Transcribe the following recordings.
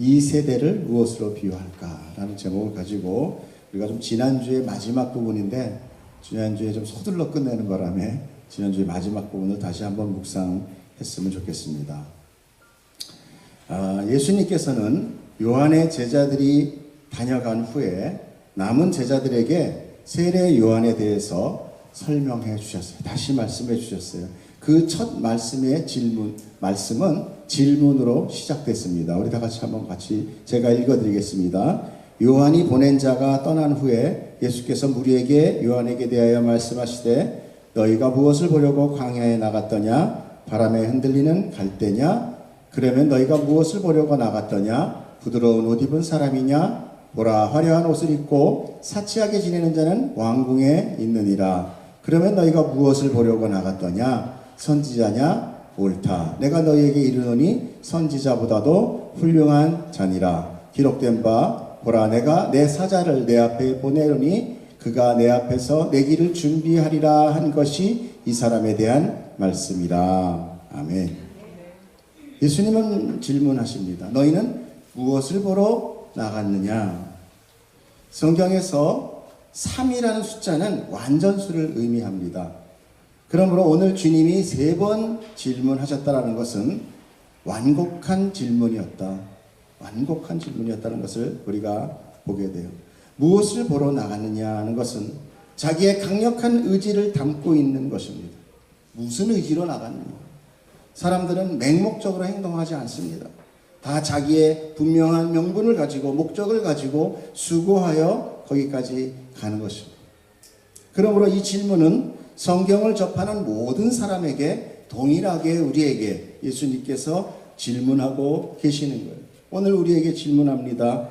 이 세대를 무엇으로 비유할까라는 제목을 가지고 우리가 좀 지난주에 마지막 부분인데 지난주에 좀 서둘러 끝내는 바람에 지난주에 마지막 부분을 다시 한번 묵상했으면 좋겠습니다. 예수님께서는 요한의 제자들이 다녀간 후에 남은 제자들에게 세례 요한에 대해서 설명해 주셨어요. 다시 말씀해 주셨어요. 그 첫 말씀은 질문으로 시작됐습니다. 우리 다 같이 한번 제가 읽어드리겠습니다. 요한이 보낸 자가 떠난 후에 예수께서 무리에게 요한에게 대하여 말씀하시되 너희가 무엇을 보려고 광야에 나갔더냐? 바람에 흔들리는 갈대냐? 그러면 너희가 무엇을 보려고 나갔더냐? 부드러운 옷 입은 사람이냐? 보라, 화려한 옷을 입고 사치하게 지내는 자는 왕궁에 있느니라. 그러면 너희가 무엇을 보려고 나갔더냐? 선지자냐? 옳다. 내가 너희에게 이르노니 선지자보다도 훌륭한 자니라. 기록된 바 보라, 내가 내 사자를 내 앞에 보내노니 그가 내 앞에서 내 길을 준비하리라 한 것이 이 사람에 대한 말씀이라. 아멘. 예수님은 질문하십니다. 너희는 무엇을 보러 나갔느냐? 성경에서 3이라는 숫자는 완전수를 의미합니다. 그러므로 오늘 주님이 3번 질문하셨다는 것은 완곡한 질문이었다는 것을 우리가 보게 돼요. 무엇을 보러 나갔느냐 하는 것은 자기의 강력한 의지를 담고 있는 것입니다. 무슨 의지로 나갔느냐? 사람들은 맹목적으로 행동하지 않습니다. 다 자기의 분명한 명분을 가지고 목적을 가지고 수고하여 거기까지 가는 것입니다. 그러므로 이 질문은 성경을 접하는 모든 사람에게 동일하게 우리에게 예수님께서 질문하고 계시는 거예요. 오늘 우리에게 질문합니다.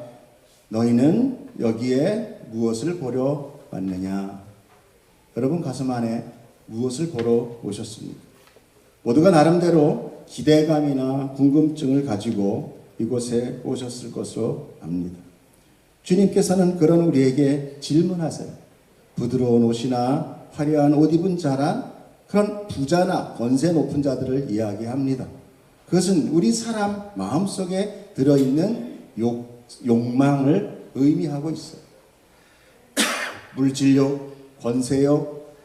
너희는 여기에 무엇을 보러 왔느냐? 여러분 가슴 안에 무엇을 보러 오셨습니까? 모두가 나름대로 기대감이나 궁금증을 가지고 이곳에 오셨을 것으로 압니다. 주님께서는 그런 우리에게 질문하세요. 부드러운 옷이나 화려한 옷 입은 자란 그런 부자나 권세 높은 자들을 이야기합니다. 그것은 우리 사람 마음속에 들어있는 욕망을 의미하고 있어요. 물질욕, 권세욕,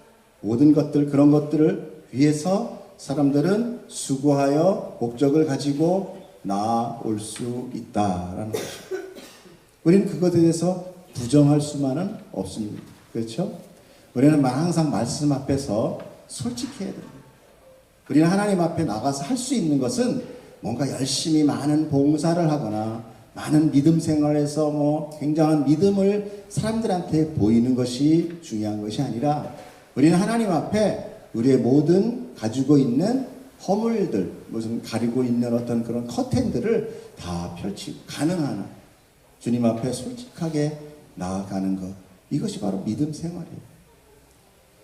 모든 것들, 그런 것들을 위해서 사람들은 수고하여 목적을 가지고 나아올 수 있다라는 것입니다. 우리는 그것에 대해서 부정할 수만은 없습니다. 그렇죠? 우리는 항상 말씀 앞에서 솔직해야 됩니다. 우리는 하나님 앞에 나가서 할 수 있는 것은 뭔가 열심히 많은 봉사를 하거나 많은 믿음 생활에서 굉장한 믿음을 사람들한테 보이는 것이 중요한 것이 아니라 우리는 하나님 앞에 우리의 모든 가지고 있는 허물들, 무슨 가리고 있는 어떤 그런 커튼들을 다 펼치고 가능한 한 주님 앞에 솔직하게 나아가는 것, 이것이 바로 믿음 생활이에요.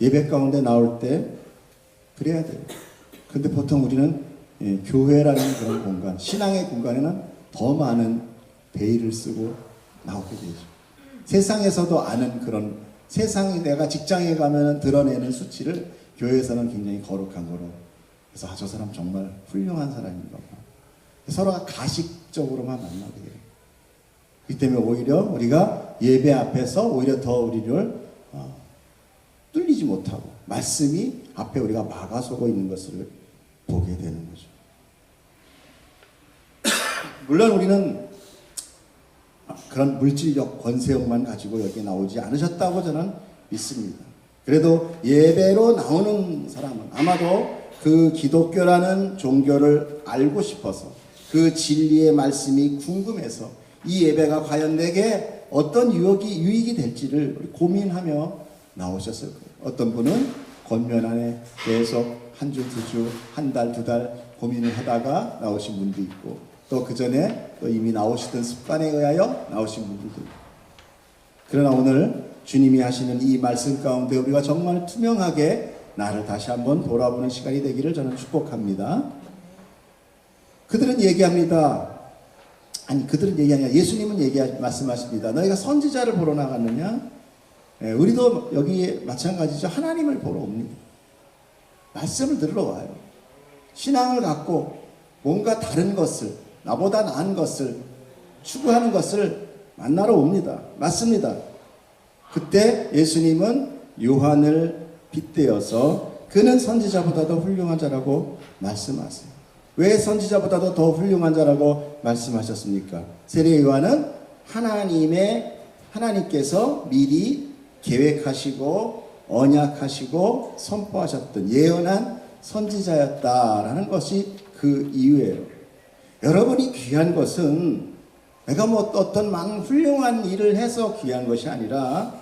예배 가운데 나올 때 그래야 돼요. 근데 보통 우리는 교회라는 그런 공간, 신앙의 공간에는 더 많은 베일을 쓰고 나오게 되죠. 세상에서도 아는 그런, 세상이 내가 직장에 가면 드러내는 수치를 교회에서는 굉장히 거룩한 거로, 그래서 저 사람 정말 훌륭한 사람인가 봐. 서로가 가식적으로만 만나게 돼요. 그렇기 때문에 오히려 우리가 예배 앞에서 오히려 더 우리를 뚫리지 못하고 말씀이 앞에 우리가 막아서고 있는 것을 보게 되는 거죠. 물론 우리는 그런 물질력, 권세욕만 가지고 여기 나오지 않으셨다고 저는 믿습니다. 그래도 예배로 나오는 사람은 아마도 그 기독교라는 종교를 알고 싶어서 그 진리의 말씀이 궁금해서 이 예배가 과연 내게 어떤 유익이 될지를 고민하며 나오셨을 거예요. 어떤 분은 권면안에 계속 한 주, 두 주, 한 달, 두 달 고민을 하다가 나오신 분도 있고 또 그 전에 또 이미 나오시던 습관에 의하여 나오신 분들도 있고. 그러나 오늘 주님이 하시는 이 말씀 가운데 우리가 정말 투명하게 나를 다시 한번 돌아보는 시간이 되기를 저는 축복합니다. 그들은 얘기합니다. 아니, 그들은 얘기 아니라 예수님은 말씀하십니다. 너희가 선지자를 보러 나갔느냐? 우리도 여기 마찬가지죠. 하나님을 보러 옵니다. 말씀을 들으러 와요. 신앙을 갖고 뭔가 다른 것을, 나보다 나은 것을 추구하는 것을 만나러 옵니다. 맞습니다. 그때 예수님은 요한을 빗대어서 그는 선지자보다도 훌륭한 자라고 말씀하세요. 왜 선지자보다도 더 훌륭한 자라고 말씀하셨습니까? 세례 요한은 하나님께서 미리 계획하시고 언약하시고 선포하셨던 예언한 선지자였다라는 것이 그 이유예요. 여러분이 귀한 것은 내가 뭐 어떤 훌륭한 일을 해서 귀한 것이 아니라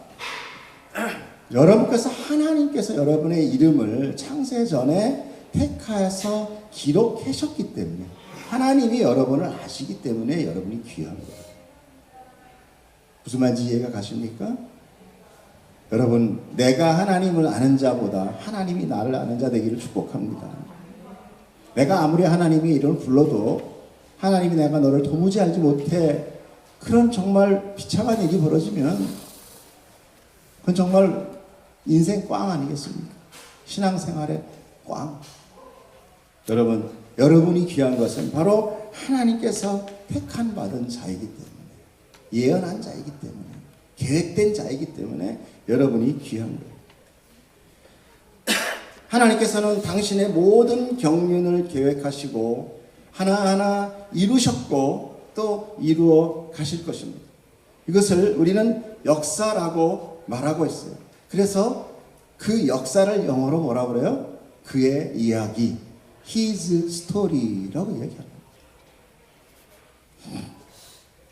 하나님께서 여러분의 이름을 창세 전에 택하여서 기록하셨기 때문에 하나님이 여러분을 아시기 때문에 여러분이 귀한 거예요. 무슨 말인지 이해가 가십니까? 여러분, 내가 하나님을 아는 자보다 하나님이 나를 아는 자 되기를 축복합니다. 내가 아무리 하나님의 이름을 불러도 하나님이 내가 너를 도무지 알지 못해, 그런 정말 비참한 일이 벌어지면 그건 정말 인생 꽝 아니겠습니까? 신앙생활의 꽝. 여러분, 여러분이 귀한 것은 바로 하나님께서 택한 받은 자이기 때문에, 예언한 자이기 때문에, 계획된 자이기 때문에 여러분이 귀한 거예요. 하나님께서는 당신의 모든 경륜을 계획하시고 하나하나 이루셨고 또 이루어 가실 것입니다. 이것을 우리는 역사라고 말하고 있어요. 그래서 그 역사를 영어로 뭐라 그래요? 그의 이야기, His story라고 얘기합니다.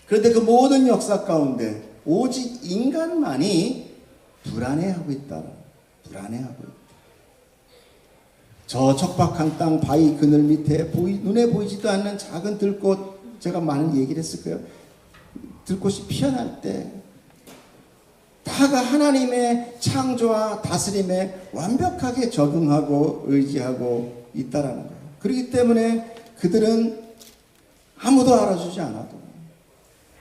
그런데 그 모든 역사 가운데 오직 인간만이 불안해하고 있다. 불안해하고 있다. 저 척박한 땅 바위 그늘 밑에 눈에 보이지도 않는 작은 들꽃, 제가 많은 얘기를 했을 거예요. 들꽃이 피어날 때 다가 하나님의 창조와 다스림에 완벽하게 적응하고 의지하고 있다라는 거예요. 그렇기 때문에 그들은 아무도 알아주지 않아도,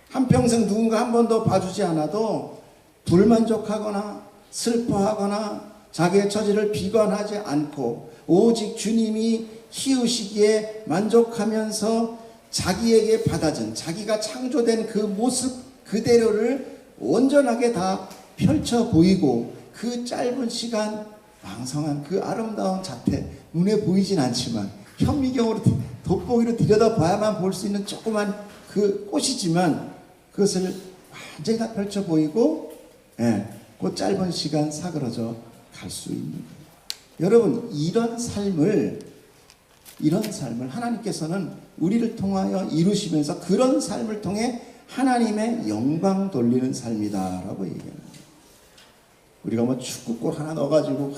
한평생 누군가 한 번도 봐주지 않아도 불만족하거나 슬퍼하거나 자기의 처지를 비관하지 않고 오직 주님이 키우시기에 만족하면서 자기에게 받아진, 자기가 창조된 그 모습 그대로를 온전하게 다 펼쳐 보이고, 그 짧은 시간 왕성한 그 아름다운 자태, 눈에 보이진 않지만 현미경으로 돋보기로 들여다봐야만 볼 수 있는 조그만 그 꽃이지만 그것을 완전히 다 펼쳐 보이고, 그 짧은 시간 사그러져 갈 수 있는 거예요. 여러분, 이런 삶을 하나님께서는 우리를 통하여 이루시면서 그런 삶을 통해 하나님의 영광 돌리는 삶이다라고 얘기합니다. 우리가 뭐 축구골 하나 넣어가지고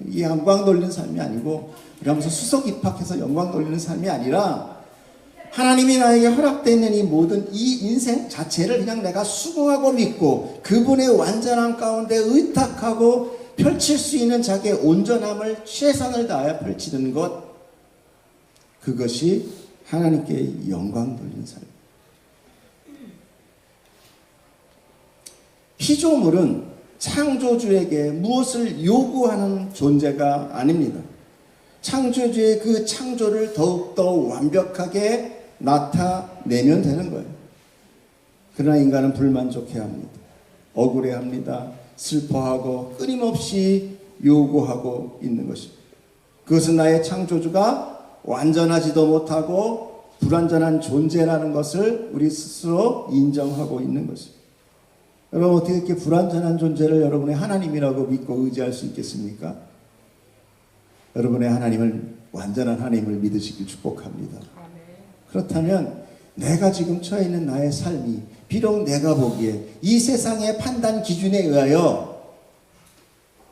이 영광 돌리는 삶이 아니고, 우리가 무슨 수석 입학해서 영광 돌리는 삶이 아니라, 하나님이 나에게 허락되어 있는 이 모든 이 인생 자체를 그냥 내가 수긍하고 믿고 그분의 완전함 가운데 의탁하고 펼칠 수 있는 자기의 온전함을 최선을 다하여 펼치는 것, 그것이 하나님께 영광 돌리는 삶. 피조물은 창조주에게 무엇을 요구하는 존재가 아닙니다. 창조주의 그 창조를 더욱더 완벽하게 나타내면 되는 거예요. 그러나 인간은 불만족해야 합니다. 억울해합니다. 슬퍼하고 끊임없이 요구하고 있는 것입니다. 그것은 나의 창조주가 완전하지도 못하고 불완전한 존재라는 것을 우리 스스로 인정하고 있는 것입니다. 여러분, 어떻게 이렇게 불완전한 존재를 여러분의 하나님이라고 믿고 의지할 수 있겠습니까? 여러분의 하나님을, 완전한 하나님을 믿으시길 축복합니다. 그렇다면 내가 지금 처해 있는 나의 삶이 비록 내가 보기에 이 세상의 판단 기준에 의하여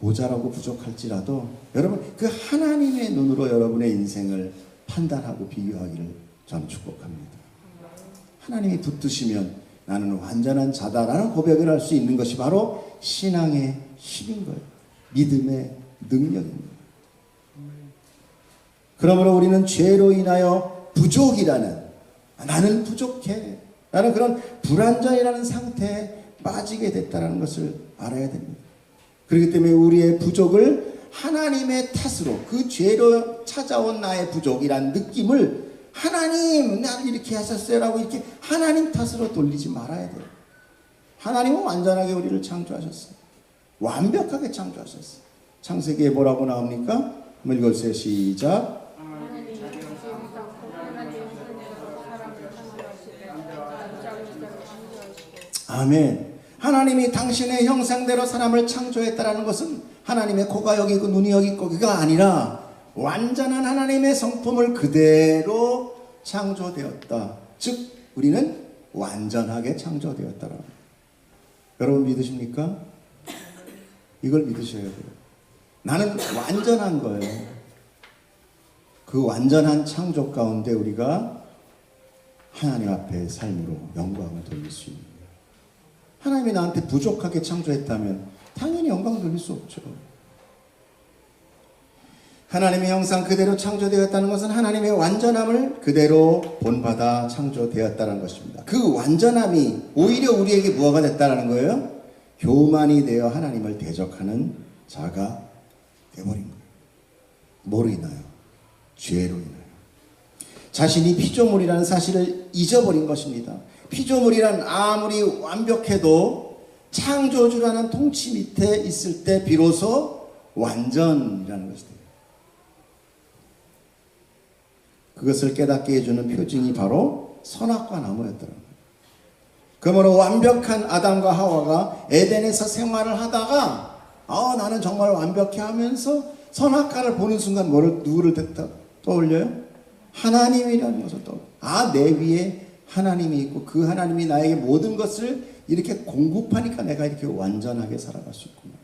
모자라고 부족할지라도, 여러분, 그 하나님의 눈으로 여러분의 인생을 판단하고 비교하기를 저는 축복합니다. 하나님이 붙드시면 나는 완전한 자다라는 고백을 할 수 있는 것이 바로 신앙의 힘인 거예요. 믿음의 능력입니다. 그러므로 우리는 죄로 인하여 부족이라는, 나는 부족해, 나는 그런 불완전이라는 상태에 빠지게 됐다는 것을 알아야 됩니다. 그렇기 때문에 우리의 부족을 하나님의 탓으로, 그 죄로 찾아온 나의 부족이란 느낌을 하나님 나를 이렇게 하셨어요라고 이렇게 하나님 탓으로 돌리지 말아야 돼요. 하나님은 완전하게 우리를 창조하셨어요. 완벽하게 창조하셨어요. 창세기에 뭐라고 나옵니까? 한번 읽어주세요. 시작. 아멘. 하나님이 당신의 형상대로 사람을 창조했다라는 것은 하나님의 코가 여기 있고 눈이 여기 있고 그가 아니라 완전한 하나님의 성품을 그대로 창조되었다. 즉 우리는 완전하게 창조되었다라고. 여러분 믿으십니까? 이걸 믿으셔야 돼요. 나는 완전한 거예요. 그 완전한 창조 가운데 우리가 하나님 앞에 삶으로 영광을 돌릴 수 있는 거예요. 하나님이 나한테 부족하게 창조했다면 당연히 영광 돌릴 수 없죠. 하나님의 형상 그대로 창조되었다는 것은 하나님의 완전함을 그대로 본받아 창조되었다는 것입니다. 그 완전함이 오히려 우리에게 무엇가 됐다는 거예요? 교만이 되어 하나님을 대적하는 자가 되어버린 거예요. 뭐로 인하여? 죄로 인하여. 자신이 피조물이라는 사실을 잊어버린 것입니다. 피조물이란 아무리 완벽해도 창조주라는 통치 밑에 있을 때 비로소 완전이라는 것이 돼요. 그것을 깨닫게 해주는 표징이 바로 선악과 나무였더라고요. 그러므로 완벽한 아담과 하와가 에덴에서 생활을 하다가 나는 정말 완벽해 하면서 선악과를 보는 순간 누구를 떠올려요? 하나님이라는 것을 떠올려요. 내 위에 하나님이 있고 그 하나님이 나에게 모든 것을 이렇게 공급하니까 내가 이렇게 완전하게 살아갈 수 있구나.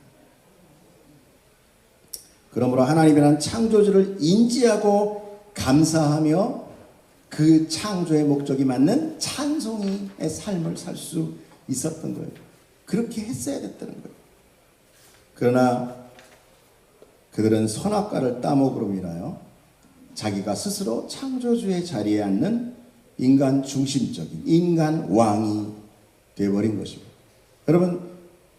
그러므로 하나님이란 창조주를 인지하고 감사하며 그 창조의 목적이 맞는 찬송의 삶을 살 수 있었던 거예요. 그렇게 했어야 됐다는 거예요. 그러나 그들은 선악과를 따먹으로 인하여 자기가 스스로 창조주의 자리에 앉는 인간 중심적인 인간 왕이 되어버린 것입니다. 여러분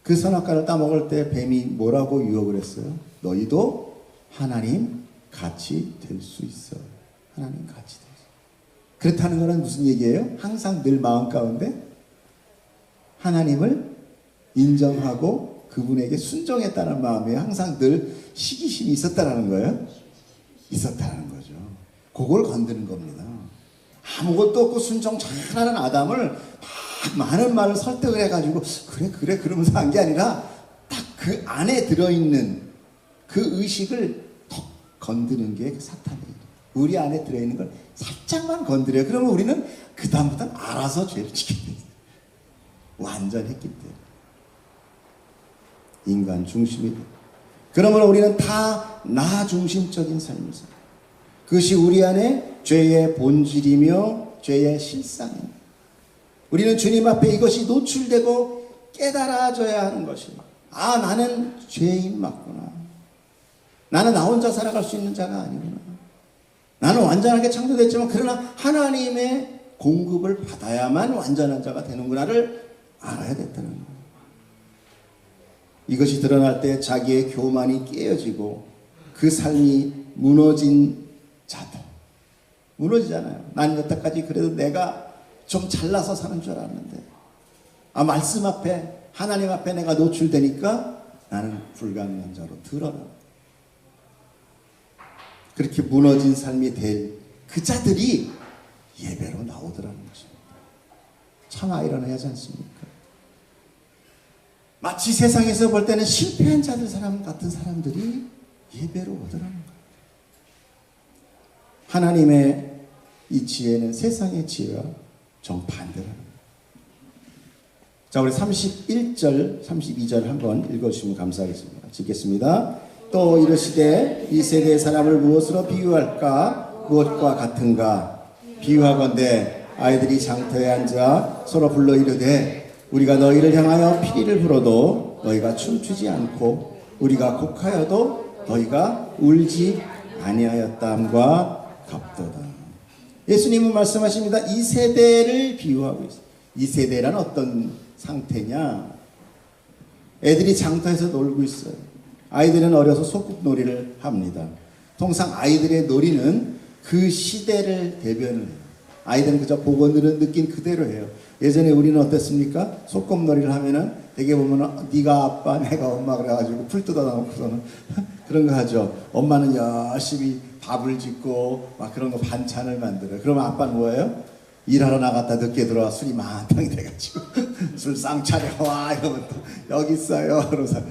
그 선악과를 따먹을 때 뱀이 뭐라고 유혹을 했어요? 너희도 하나님 같이 될 수 있어. 하나님 같이 될 수 있어. 그렇다는 것은 무슨 얘기예요? 항상 늘 마음 가운데 하나님을 인정하고 그분에게 순종했다는 마음에 항상 늘 시기심이 있었다는 거예요. 있었다는 거죠. 그걸 건드는 겁니다. 아무것도 없고 순종 잘하는 아담을 막 많은 말을 설득을 해가지고 그래 그러면서 한 게 아니라 딱 그 안에 들어있는 그 의식을 턱 건드는 게 사탄이에요. 우리 안에 들어있는 걸 살짝만 건드려요. 그러면 우리는 그 다음부터는 알아서 죄를 지키게 돼요. 완전했기 때문에. 인간 중심이 돼요. 그러므로 우리는 다 나 중심적인 삶을 살아요. 그것이 우리 안에 죄의 본질이며 죄의 실상입니다. 우리는 주님 앞에 이것이 노출되고 깨달아져야 하는 것입니다. 나는 죄인 맞구나. 나는 나 혼자 살아갈 수 있는 자가 아니구나. 나는 완전하게 창조됐지만 그러나 하나님의 공급을 받아야만 완전한 자가 되는구나를 알아야 됐다는 거예요. 이것이 드러날 때 자기의 교만이 깨어지고 그 삶이 무너진 자들. 무너지잖아요. 난 여태까지 그래도 내가 좀 잘나서 사는 줄 알았는데 말씀 앞에 하나님 앞에 내가 노출되니까 나는 불가능한 자로 드러나. 그렇게 무너진 삶이 될 그 자들이 예배로 나오더라는 것입니다. 참 아이러니하지 않습니까? 마치 세상에서 볼 때는 실패한 사람 같은 사람들이 예배로 오더라는 거예요. 하나님의 이 지혜는 세상의 지혜와 정반대라는 거예요. 자, 우리 31절, 32절 한번 읽어주시면 감사하겠습니다. 읽겠습니다. 또 이르시되 이 세대의 사람을 무엇으로 비유할까? 무엇과 같은가? 비유하건대 아이들이 장터에 앉아 서로 불러 이르되 우리가 너희를 향하여 피리를 불어도 너희가 춤추지 않고 우리가 곡하여도 너희가 울지 아니하였다함과 같도다. 예수님은 말씀하십니다. 이 세대를 비유하고 있어요. 이 세대란 어떤 상태냐? 애들이 장터에서 놀고 있어요. 아이들은 어려서 소꿉놀이를 합니다. 통상 아이들의 놀이는 그 시대를 대변을 해요. 아이들은 그저 보고 느낀 그대로 해요. 예전에 우리는 어땠습니까? 소꿉놀이를 하면은 되게 보면은 네가 아빠 내가 엄마 그래가지고 풀 뜯어놓고서는 그런 거 하죠. 엄마는 열심히 밥을 짓고 막 그런 거 반찬을 만들어요. 그러면 아빠는 뭐예요? 일하러 나갔다 늦게 들어와 술이 만탕이 돼가지고 술 쌍차려와 이러면 또 여기 있어요. 그러면서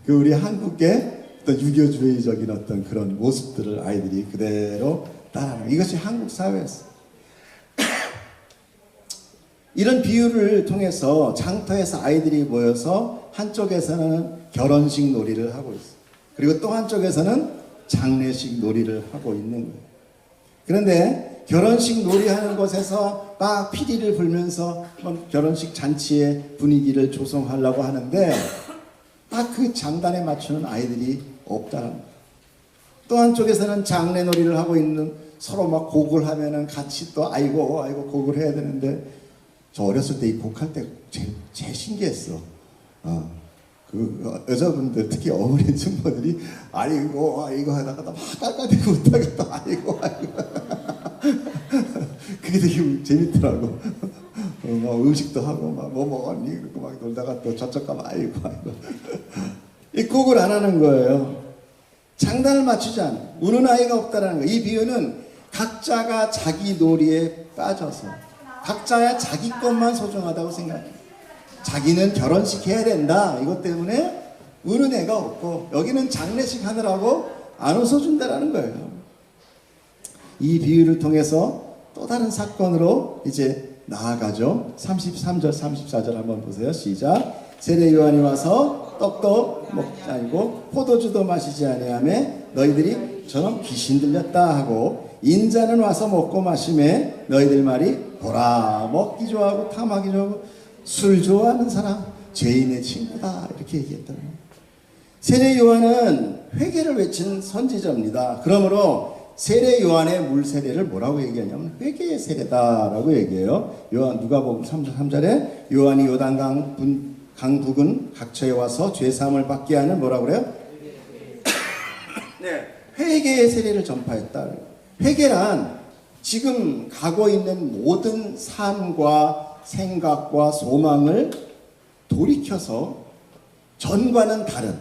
그 우리 한국의 어떤 유교주의적인 어떤 그런 모습들을 아이들이 그대로 따라하는 이것이 한국 사회였어요. 이런 비유를 통해서 장터에서 아이들이 모여서 한쪽에서는 결혼식 놀이를 하고 있어요. 그리고 또 한쪽에서는 장례식 놀이를 하고 있는 거예요. 그런데 결혼식 놀이하는 곳에서 막 피리를 불면서 결혼식 잔치의 분위기를 조성하려고 하는데 딱 그 장단에 맞추는 아이들이 없다는 거예요. 또 한쪽에서는 장례놀이를 하고 있는 서로 막 곡을 하면은 같이 또 아이고 곡을 해야 되는데 저 어렸을 때 이 곡할 때 제일 신기했어. 그 여자분들 특히 어머니 친구들이 아이고 하다가 막 깔깔대고 웃다가 또 아이고 그게 되게 재밌더라고. 막 음식도 하고 막 뭐 먹었니? 그리고 막 놀다가 또 저쪽 가면 아이고 이 곡을 안 하는 거예요. 장단을 맞추지 않아. 우는 아이가 없다라는 거예요. 이 비유는 각자가 자기 놀이에 빠져서 각자야 자기 것만 소중하다고 생각해요. 자기는 결혼식 해야 된다. 이것 때문에 우는 애가 없고 여기는 장례식 하느라고 안 웃어준다라는 거예요. 이 비유를 통해서 또 다른 사건으로 이제 나아가죠. 33절 34절 한번 보세요. 시작. 세례 요한이 와서 떡도 먹지 아니고 포도주도 마시지 아니하며 너희들이 저런 귀신 들렸다 하고 인자는 와서 먹고 마시매 너희들 말이 보라 먹기 좋아하고 탐하기 좋아하고 술 좋아하는 사람 죄인의 친구다 이렇게 얘기했다는 거예요. 세례 요한은 회개를 외친 선지자입니다. 그러므로 세례 요한의 물 세례를 뭐라고 얘기하냐면 회개의 세례다라고 얘기해요. 요한 누가복음 3절에 요한이 요단강 강북은 각처에 와서 죄 사함을 받게 하는 뭐라고 그래요? 네, 회개의 세례를 전파했다. 회개란 지금 가고 있는 모든 삶과 생각과 소망을 돌이켜서 전과는 다른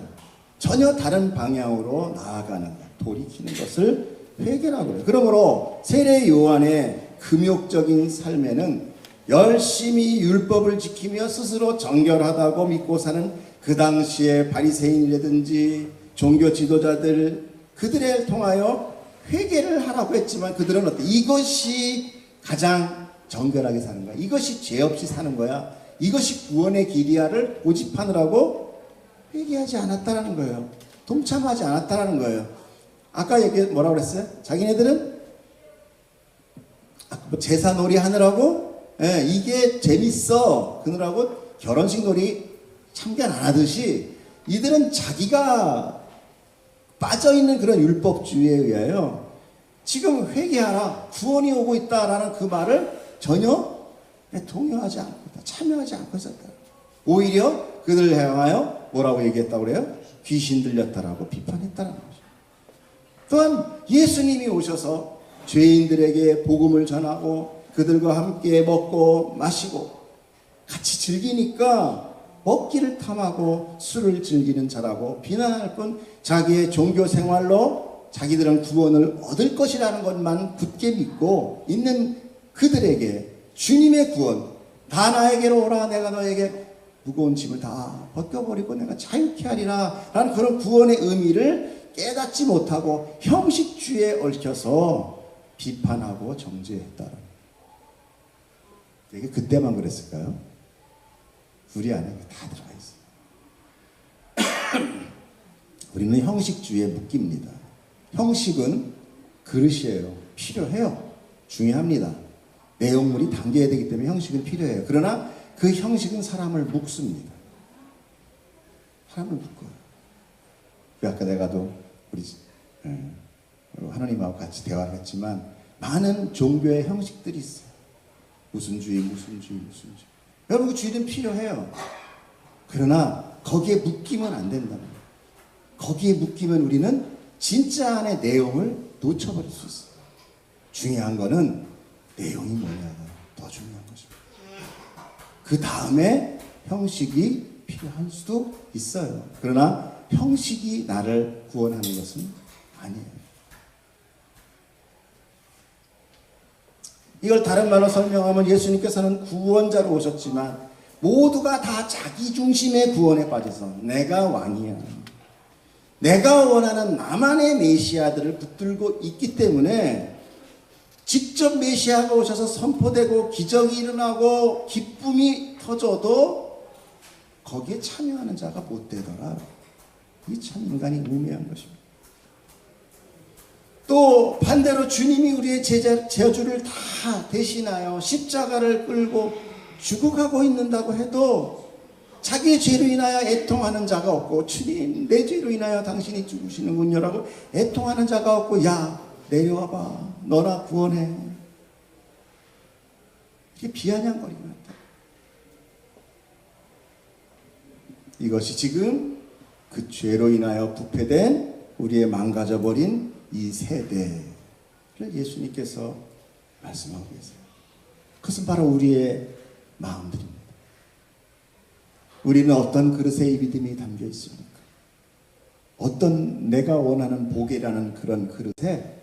전혀 다른 방향으로 나아가는 돌이키는 것을 회개라고 해요. 그러므로 세례 요한의 금욕적인 삶에는 열심히 율법을 지키며 스스로 정결하다고 믿고 사는 그 당시의 바리새인이라든지 종교 지도자들 그들을 통하여 회개를 하라고 했지만 그들은 어때? 이것이 가장 정결하게 사는 거야. 이것이 죄 없이 사는 거야. 이것이 구원의 길이야를 고집하느라고 회개하지 않았다라는 거예요. 동참하지 않았다라는 거예요. 아까 뭐라고 그랬어요? 자기네들은 제사 놀이 하느라고 이게 재밌어 그러느라고 결혼식 놀이 참견 안 하듯이 이들은 자기가 빠져있는 그런 율법주의에 의하여 지금 회개하라 구원이 오고 있다라는 그 말을 전혀 동요하지 않고 있다. 참여하지 않고 있었다. 오히려 그들을 향하여 뭐라고 얘기했다고 그래요? 귀신 들렸다라고 비판했다는 거죠. 또한 예수님이 오셔서 죄인들에게 복음을 전하고 그들과 함께 먹고 마시고 같이 즐기니까 먹기를 탐하고 술을 즐기는 자라고 비난할 뿐 자기의 종교 생활로 자기들은 구원을 얻을 것이라는 것만 굳게 믿고 있는 그들에게 주님의 구원 다 나에게로 오라 내가 너에게 무거운 짐을 다 벗겨버리고 내가 자유케 하리라 라는 그런 구원의 의미를 깨닫지 못하고 형식주의에 얽혀서 비판하고 정죄했다. 이게 그때만 그랬을까요? 우리 안에 다 들어가 있어요. 우리는 형식주의에 묶입니다. 형식은 그릇이에요. 필요해요. 중요합니다. 내용물이 담겨야 되기 때문에 형식은 필요해요. 그러나 그 형식은 사람을 묶습니다. 사람을 묶어요. 아까 내가도 우리 하나님하고 같이 대화를 했지만 많은 종교의 형식들이 있어요. 무슨 주의. 여러분 그 주의는 필요해요. 그러나 거기에 묶이면 안 된다는 거예요. 거기에 묶이면 우리는 진짜 안의 내용을 놓쳐버릴 수 있어요. 중요한 거는 내용이 뭐냐가 더 중요한 것입니다. 그 다음에 형식이 필요할 수도 있어요. 그러나 형식이 나를 구원하는 것은 아니에요. 이걸 다른 말로 설명하면 예수님께서는 구원자로 오셨지만 모두가 다 자기 중심의 구원에 빠져서 내가 왕이야, 내가 원하는 나만의 메시아들을 붙들고 있기 때문에 직접 메시아가 오셔서 선포되고 기적이 일어나고 기쁨이 터져도 거기에 참여하는 자가 못 되더라. 이 참 인간이 우매한 것입니다. 또 반대로 주님이 우리의 저주를 다 대신하여 십자가를 끌고 죽어가고 있는다고 해도 자기의 죄로 인하여 애통하는 자가 없고, 주님 내 죄로 인하여 당신이 죽으시는군요 라고 애통하는 자가 없고, 야 내려와봐, 너나 구원해, 이게 비아냥거리는 것 같아요. 이것이 지금 그 죄로 인하여 부패된 우리의 망가져버린 이 세대를 예수님께서 말씀하고 계세요. 그것은 바로 우리의 마음들입니다. 우리는 어떤 그릇에 이 믿음이 담겨 있습니까? 어떤 내가 원하는 복이라는 그런 그릇에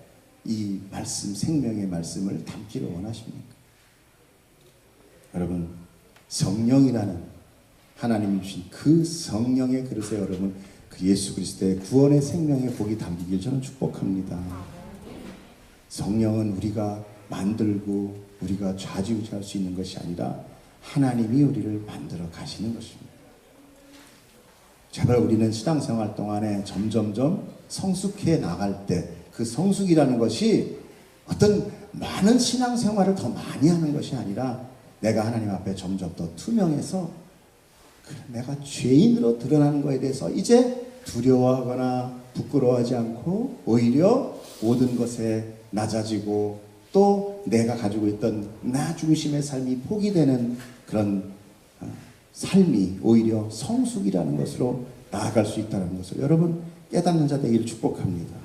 이 말씀, 생명의 말씀을 담기를 원하십니까? 여러분, 성령이라는 하나님이 주신 그 성령의 그릇에 여러분 그 예수 그리스도의 구원의 생명의 복이 담기길 저는 축복합니다. 성령은 우리가 만들고 우리가 좌지우지할 수 있는 것이 아니라 하나님이 우리를 만들어 가시는 것입니다. 제발 우리는 신앙생활 동안에 점점점 성숙해 나갈 때 그 성숙이라는 것이 어떤 많은 신앙생활을 더 많이 하는 것이 아니라 내가 하나님 앞에 점점 더 투명해서 내가 죄인으로 드러나는 것에 대해서 이제 두려워하거나 부끄러워하지 않고 오히려 모든 것에 낮아지고 또 내가 가지고 있던 나 중심의 삶이 포기되는 그런 삶이 오히려 성숙이라는 것으로 나아갈 수 있다는 것을 여러분 깨닫는 자 되기를 축복합니다.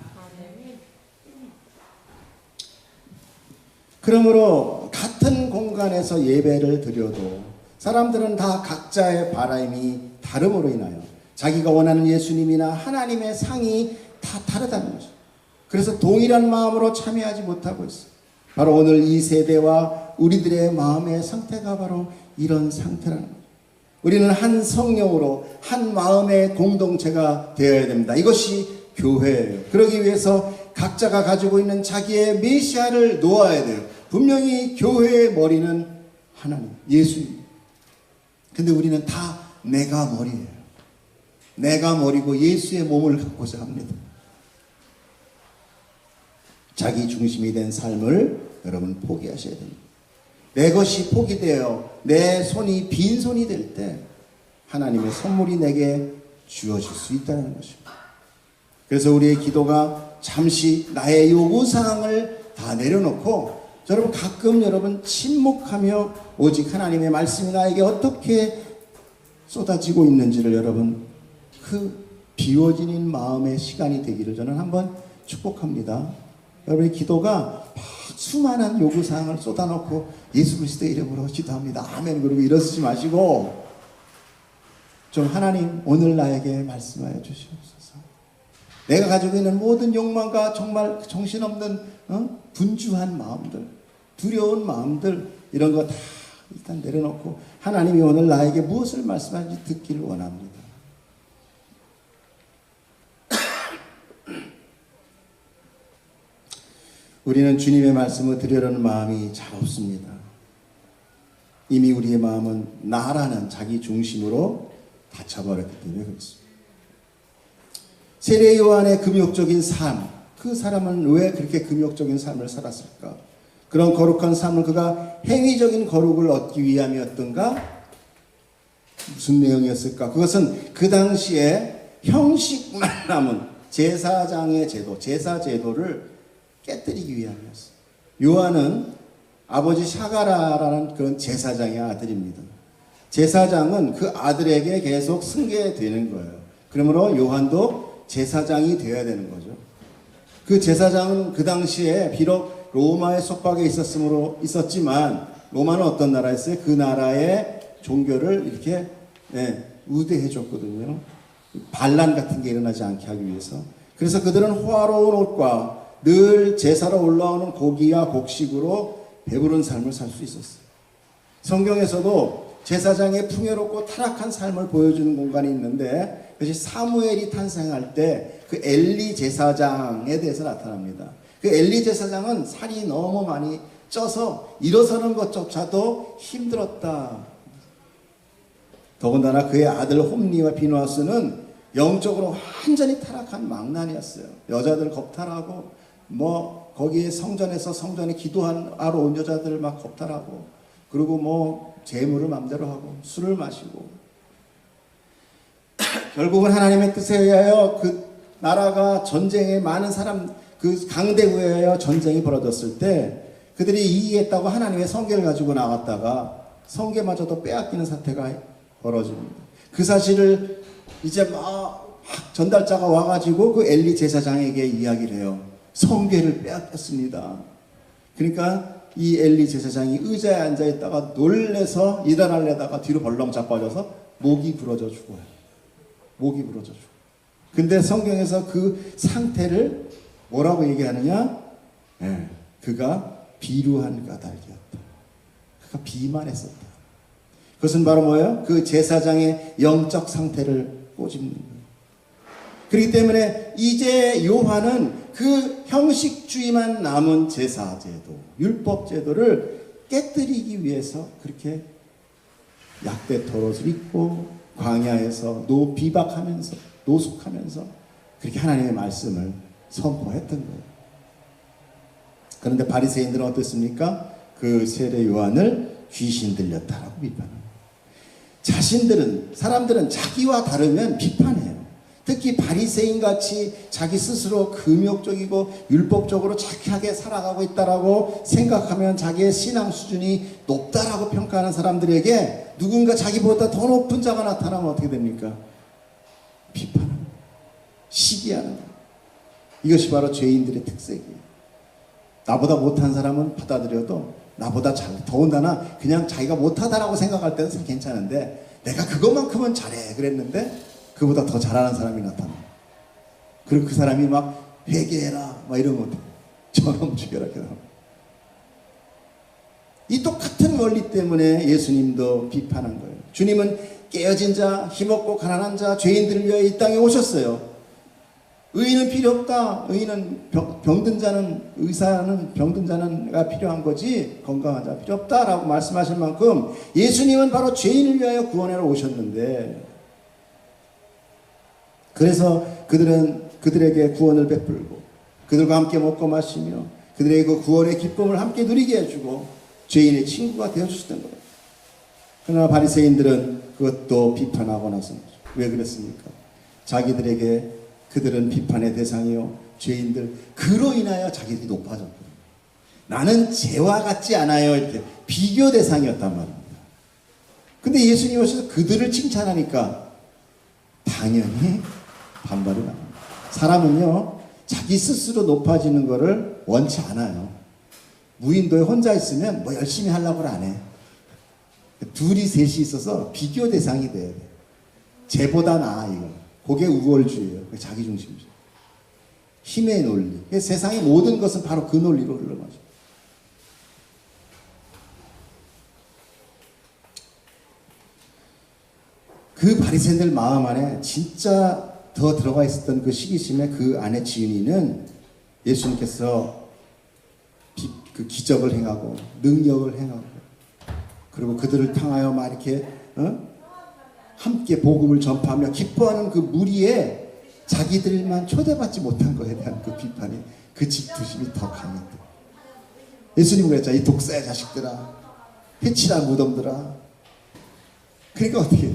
그러므로 같은 공간에서 예배를 드려도 사람들은 다 각자의 바람이 다름으로 인하여 자기가 원하는 예수님이나 하나님의 상이 다 다르다는 거죠. 그래서 동일한 마음으로 참여하지 못하고 있어요. 바로 오늘 이 세대와 우리들의 마음의 상태가 바로 이런 상태라는 거죠. 우리는 한 성령으로 한 마음의 공동체가 되어야 됩니다. 이것이 교회예요. 그러기 위해서 각자가 가지고 있는 자기의 메시아를 놓아야 돼요. 분명히 교회의 머리는 하나님, 예수님. 근데 우리는 다 내가 머리예요. 내가 머리고 예수의 몸을 갖고자 합니다. 자기 중심이 된 삶을 여러분 포기하셔야 됩니다. 내 것이 포기되어 내 손이 빈손이 될 때 하나님의 선물이 내게 주어질 수 있다는 것입니다. 그래서 우리의 기도가 잠시 나의 요구사항을 다 내려놓고 여러분 가끔 여러분 침묵하며 오직 하나님의 말씀이 나에게 어떻게 쏟아지고 있는지를 여러분 그 비워지는 마음의 시간이 되기를 저는 한번 축복합니다. 여러분의 기도가 막 수많은 요구사항을 쏟아놓고 예수 그리스도의 이름으로 기도합니다. 아멘. 그러고 일어서지 마시고 좀 하나님 오늘 나에게 말씀하여 주시옵소서. 내가 가지고 있는 모든 욕망과 정말 정신없는 분주한 마음들, 두려운 마음들 이런 거 다 일단 내려놓고 하나님이 오늘 나에게 무엇을 말씀하는지 듣기를 원합니다. 우리는 주님의 말씀을 들으려는 마음이 잘 없습니다. 이미 우리의 마음은 나라는 자기 중심으로 닫혀버렸기 때문에 그렇습니다. 세례 요한의 금욕적인 삶, 그 사람은 왜 그렇게 금욕적인 삶을 살았을까? 그런 거룩한 삶을 그가 행위적인 거룩을 얻기 위함이었던가? 무슨 내용이었을까? 그것은 그 당시에 형식만 남은 제사장의 제도, 제사 제도를 깨뜨리기 위함이었어요. 요한은 아버지 샤가라라는 그런 제사장의 아들입니다. 제사장은 그 아들에게 계속 승계되는 거예요. 그러므로 요한도 제사장이 되어야 되는 거죠. 그 제사장은 그 당시에 비록 로마의 속박에 있었지만 로마는 어떤 나라였어요? 그 나라의 종교를 이렇게 우대해 줬거든요. 반란 같은 게 일어나지 않게 하기 위해서. 그래서 그들은 호화로운 옷과 늘 제사로 올라오는 고기와 곡식으로 배부른 삶을 살 수 있었어요. 성경에서도 제사장의 풍요롭고 타락한 삶을 보여주는 공간이 있는데 그것이 사무엘이 탄생할 때 그 엘리 제사장에 대해서 나타납니다. 그 엘리 제사장은 살이 너무 많이 쪄서 일어서는 것조차도 힘들었다. 더군다나 그의 아들 홈리와 비누아스는 영적으로 완전히 타락한 망난이었어요. 여자들 겁탈하고 거기에 성전에 기도하러 온 여자들 막 겁탈하고, 그리고 재물을 맘대로 하고 술을 마시고, 결국은 하나님의 뜻에 의하여 그 나라가 전쟁에 많은 사람, 그 강대국에 의하여 전쟁이 벌어졌을 때 그들이 이기겠다고 하나님의 성계를 가지고 나갔다가 성계마저도 빼앗기는 사태가 벌어집니다. 그 사실을 이제 막 전달자가 와가지고 그 엘리 제사장에게 이야기를 해요. 성계를 빼앗겼습니다. 그러니까 이 엘리 제사장이 의자에 앉아있다가 놀래서 일어나려다가 뒤로 벌렁 자빠져서 목이 부러져 죽어요. 목이 부러져 죽어요. 근데 성경에서 그 상태를 뭐라고 얘기하느냐? 그가 비루한 까닭이었다. 그가 비만했었다. 그것은 바로 뭐예요? 그 제사장의 영적 상태를 꼬집는 거예요. 그렇기 때문에 이제 요한은 그 형식주의만 남은 제사제도, 율법제도를 깨뜨리기 위해서 그렇게 약대 토롯을 입고 광야에서 비박하면서 노숙하면서 그렇게 하나님의 말씀을 선포했던 거예요. 그런데 바리새인들은 어땠습니까? 그 세례 요한을 귀신 들렸다라고 비판합니다. 사람들은 자기와 다르면 비판해요. 특히 바리새인같이 자기 스스로 금욕적이고 율법적으로 착하게 살아가고 있다라고 생각하면 자기의 신앙 수준이 높다라고 평가하는 사람들에게 누군가 자기보다 더 높은 자가 나타나면 어떻게 됩니까? 비판하는 거예요. 시기하는 거예요. 이것이 바로 죄인들의 특색이에요. 나보다 못한 사람은 받아들여도 나보다 더군다나 그냥 자기가 못하다라고 생각할 때는 괜찮은데 내가 그것만큼은 잘해 그랬는데 그보다 더 잘하는 사람이 나타나. 그리고 그 사람이 막 회개해라 막 이러면 저놈 죽여라. 이 똑같은 원리 때문에 예수님도 비판한 거예요. 주님은 깨어진 자, 힘없고 가난한 자, 죄인들을 위하여 이 땅에 오셨어요. 의인은 필요 없다. 의사는 병든 자는가 필요한 거지 건강한 자 필요 없다라고 말씀하실 만큼 예수님은 바로 죄인을 위하여 구원하러 오셨는데, 그래서 그들에게 구원을 베풀고 그들과 함께 먹고 마시며 그들에게 그 구원의 기쁨을 함께 누리게 해주고 죄인의 친구가 되어주셨던 거예요. 그러나 바리새인들은 그것도 비판하고 나서 왜 그랬습니까? 자기들에게 그들은 비판의 대상이요 죄인들, 그로 인하여 자기들이 높아졌거든요. 나는 죄와 같지 않아요 이렇게 비교 대상이었단 말입니다. 근데 예수님이 오셔서 그들을 칭찬하니까 당연히 반발이 나옵니다. 사람은요 자기 스스로 높아지는 거를 원치 않아요. 무인도에 혼자 있으면 열심히 하려고 안 해. 둘이 셋이 있어서 비교 대상이 돼야 돼. 쟤보다 나아 이거. 그게 우월주의예요. 자기중심주의. 힘의 논리. 세상의 모든 것은 바로 그 논리로 흘러가죠. 그 바리새인들 마음 안에 진짜 더 들어가 있었던 그 시기심의 그 안에 지은이는 예수님께서 그 기적을 행하고 능력을 행하고 그리고 그들을 향하여 막 이렇게 함께 복음을 전파하며 기뻐하는 그 무리에 자기들만 초대받지 못한 것에 대한 그 비판이, 그 질투심이 더 강했다. 예수님은 그랬잖아요. 이 독사의 자식들아, 해치라 무덤들아. 그러니까 어떻게 해?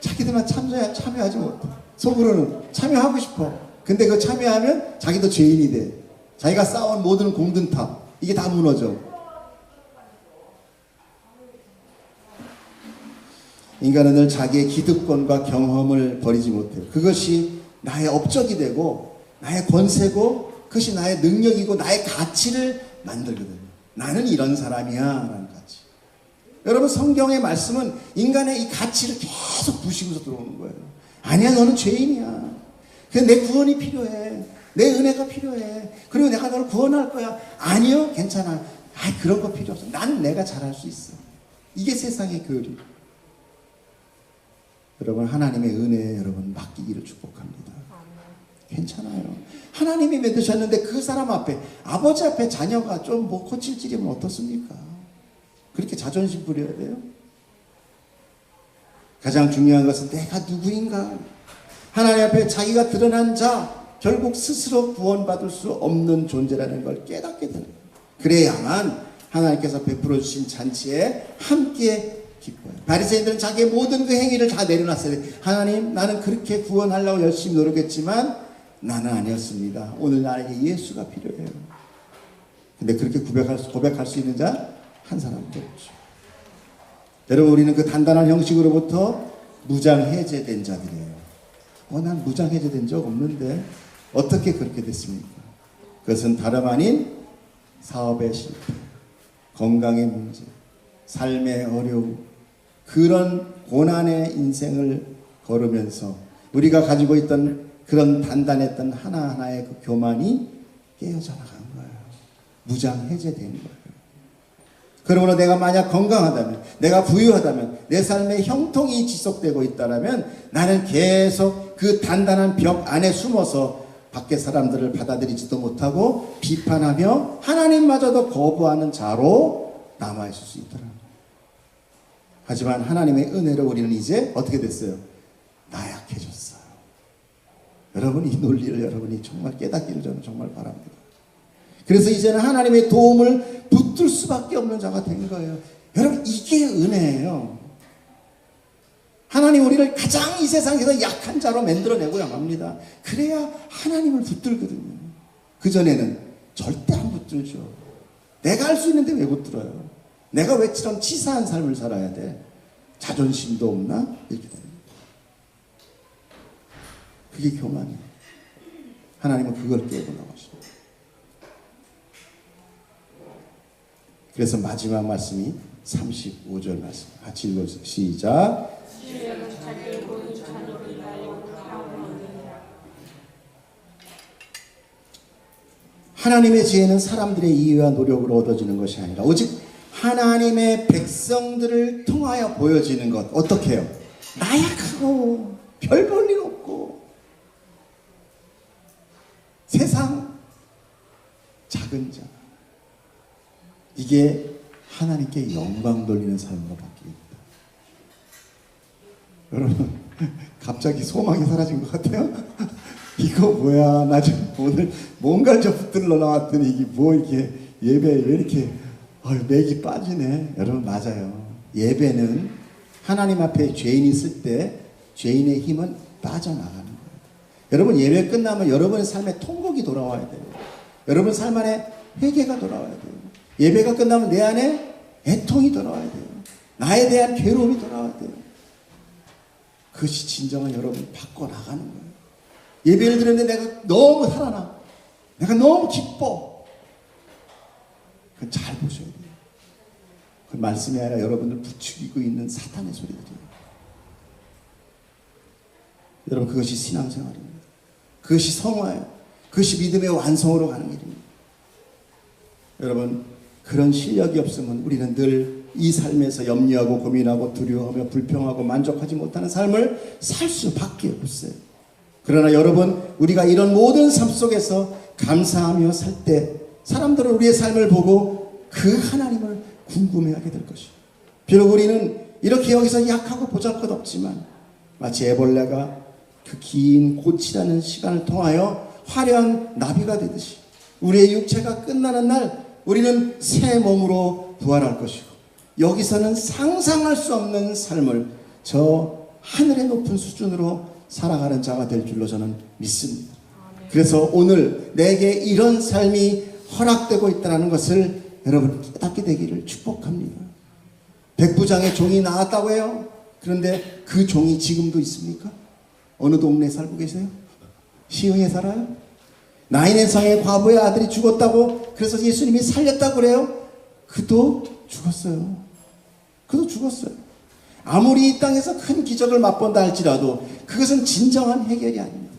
자기들만 참여하지 못해. 속으로는 참여하고 싶어. 근데 그 참여하면 자기도 죄인이 돼. 자기가 쌓아온 모든 공든탑 이게 다 무너져. 인간은 늘 자기의 기득권과 경험을 버리지 못해요. 그것이 나의 업적이 되고 나의 권세고 그것이 나의 능력이고 나의 가치를 만들거든요. 나는 이런 사람이야 라는 가치. 여러분, 성경의 말씀은 인간의 이 가치를 계속 부시고서 들어오는 거예요. 아니야, 너는 죄인이야. 그래서 내 구원이 필요해. 내 은혜가 필요해. 그리고 내가 너를 구원할 거야. 아니요, 괜찮아. 그런 거 필요 없어. 난 내가 잘할 수 있어. 이게 세상의 교리. 여러분, 하나님의 은혜에 여러분 맡기기를 축복합니다. 괜찮아요. 하나님이 믿으셨는데 그 사람 앞에, 아버지 앞에 자녀가 좀 뭐 코칠질이면 어떻습니까? 그렇게 자존심 부려야 돼요? 가장 중요한 것은 내가 누구인가? 하나님 앞에 자기가 드러난 자, 결국 스스로 구원받을 수 없는 존재라는 걸 깨닫게 되는 거예요. 그래야만 하나님께서 베풀어 주신 잔치에 함께 기뻐요. 바리새인들은 자기의 모든 그 행위를 다 내려놨어요. 하나님, 나는 그렇게 구원하려고 열심히 노력했지만 나는 아니었습니다. 오늘 나에게 예수가 필요해요. 근데 그렇게 고백할 수 있는 자 한 사람도 없죠. 여러분, 우리는 그 단단한 형식으로부터 무장해제된 자들이에요. 난 무장해제된 적 없는데 어떻게 그렇게 됐습니까? 그것은 다름 아닌 사업의 실패, 건강의 문제, 삶의 어려움, 그런 고난의 인생을 걸으면서 우리가 가지고 있던 그런 단단했던 하나하나의 그 교만이 깨어져 나간 거예요. 무장해제된 거예요. 그러므로 내가 만약 건강하다면, 내가 부유하다면, 내 삶의 형통이 지속되고 있다면 나는 계속 그 단단한 벽 안에 숨어서 밖에 사람들을 받아들이지도 못하고 비판하며 하나님마저도 거부하는 자로 남아있을 수 있더라. 하지만 하나님의 은혜로 우리는 이제 어떻게 됐어요? 나약해졌어요. 여러분, 이 논리를 여러분이 정말 깨닫기를 저는 정말 바랍니다. 그래서 이제는 하나님의 도움을 붙들 수밖에 없는 자가 된 거예요. 여러분, 이게 은혜예요. 하나님 우리를 가장 이 세상에서 약한 자로 만들어내고야 합니다. 그래야 하나님을 붙들거든요. 그전에는 절대 안 붙들죠. 내가 할 수 있는데 왜 붙들어요? 내가 왜처럼 치사한 삶을 살아야 돼? 자존심도 없나? 이렇게 됩니다. 그게 교만이에요. 하나님은 그걸 깨고 나가십니다. 그래서 마지막 말씀이 35절 말씀. 같이 읽어주세요. 시작. 하나님의 지혜는 사람들의 이해와 노력으로 얻어지는 것이 아니라 오직 하나님의 백성들을 통하여 보여지는 것. 어떻게 해요? 나약하고 별 볼 일 없고 세상 작은 자. 이게 하나님께 영광 돌리는 삶으로 바뀝니다. 여러분, 갑자기 소망이 사라진 것 같아요? 이거 뭐야? 나 좀 오늘 뭔가 좀 붙들러 나왔더니 이게 뭐 이렇게 예배에 왜 이렇게 맥이 빠지네. 여러분, 맞아요. 예배는 하나님 앞에 죄인이 있을 때 죄인의 힘은 빠져나가는 거예요. 여러분, 예배 끝나면 여러분의 삶에 통곡이 돌아와야 돼요. 여러분 삶 안에 회개가 돌아와야 돼요. 예배가 끝나면 내 안에 애통이 돌아와야 돼요. 나에 대한 괴로움이 돌아와야 돼요. 그것이 진정한 여러분 바꿔나가는 거예요. 예배를 드렸는데 내가 너무 살아나. 내가 너무 기뻐. 그건 잘 보셔야 돼요. 그 말씀이 아니라 여러분을 부추기고 있는 사탄의 소리들이에요. 여러분, 그것이 신앙생활입니다. 그것이 성화예요. 그것이 믿음의 완성으로 가는 길입니다. 여러분, 그런 실력이 없으면 우리는 늘 이 삶에서 염려하고 고민하고 두려워하며 불평하고 만족하지 못하는 삶을 살 수밖에 없어요. 그러나 여러분, 우리가 이런 모든 삶 속에서 감사하며 살 때 사람들은 우리의 삶을 보고 그 하나님을 궁금해하게 될 것이에요. 비록 우리는 이렇게 여기서 약하고 보잘것없지만 마치 애벌레가 그 긴 고치라는 시간을 통하여 화려한 나비가 되듯이 우리의 육체가 끝나는 날 우리는 새 몸으로 부활할 것이고 여기서는 상상할 수 없는 삶을 저 하늘의 높은 수준으로 살아가는 자가 될 줄로 저는 믿습니다. 그래서 오늘 내게 이런 삶이 허락되고 있다는 것을 여러분 깨닫게 되기를 축복합니다. 백부장의 종이 나왔다고 해요. 그런데 그 종이 지금도 있습니까? 어느 동네에 살고 계세요? 시흥에 살아요? 나인의 성의 과부의 아들이 죽었다고 그래서 예수님이 살렸다고 그래요? 그도 죽었어요. 그도 죽었어요. 아무리 이 땅에서 큰 기적을 맛본다 할지라도 그것은 진정한 해결이 아닙니다.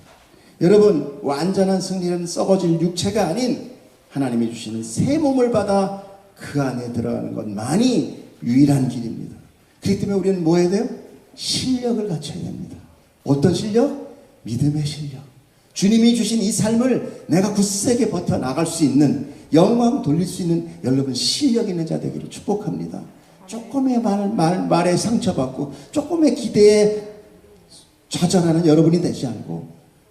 여러분, 완전한 승리는 썩어질 육체가 아닌 하나님이 주시는 새 몸을 받아 그 안에 들어가는 것만이 유일한 길입니다. 그렇기 때문에 우리는 뭐 해야 돼요? 실력을 갖춰야 됩니다. 어떤 실력? 믿음의 실력. 주님이 주신 이 삶을 내가 굳세게 버텨나갈 수 있는, 영광 돌릴 수 있는 여러분 실력 있는 자 되기를 축복합니다. 조금의 말에 상처받고 조금의 기대에 좌절하는 여러분이 되지 않고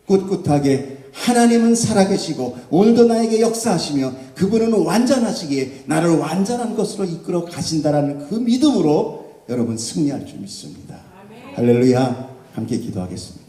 꿋꿋하게 하나님은 살아계시고 오늘도 나에게 역사하시며 그분은 완전하시기에 나를 완전한 것으로 이끌어 가신다라는 그 믿음으로 여러분 승리할 줄 믿습니다. 할렐루야. 함께 기도하겠습니다.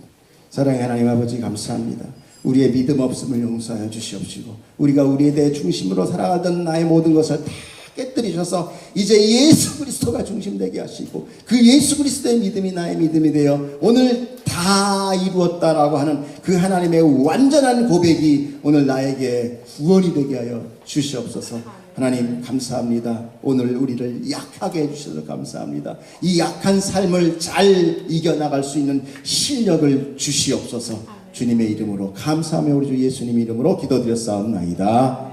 사랑의 하나님 아버지 감사합니다. 우리의 믿음 없음을 용서하여 주시옵시고 우리가 우리에 대해 중심으로 살아가던 나의 모든 것을 다 깨뜨리셔서 이제 예수 그리스도가 중심되게 하시고 그 예수 그리스도의 믿음이 나의 믿음이 되어 오늘 다 이루었다라고 하는 그 하나님의 완전한 고백이 오늘 나에게 구원이 되게 하여 주시옵소서. 하나님 감사합니다. 오늘 우리를 약하게 해주셔서 감사합니다. 이 약한 삶을 잘 이겨나갈 수 있는 실력을 주시옵소서. 주님의 이름으로 감사하며 우리 주 예수님 이름으로 기도드렸사옵나이다.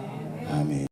아멘.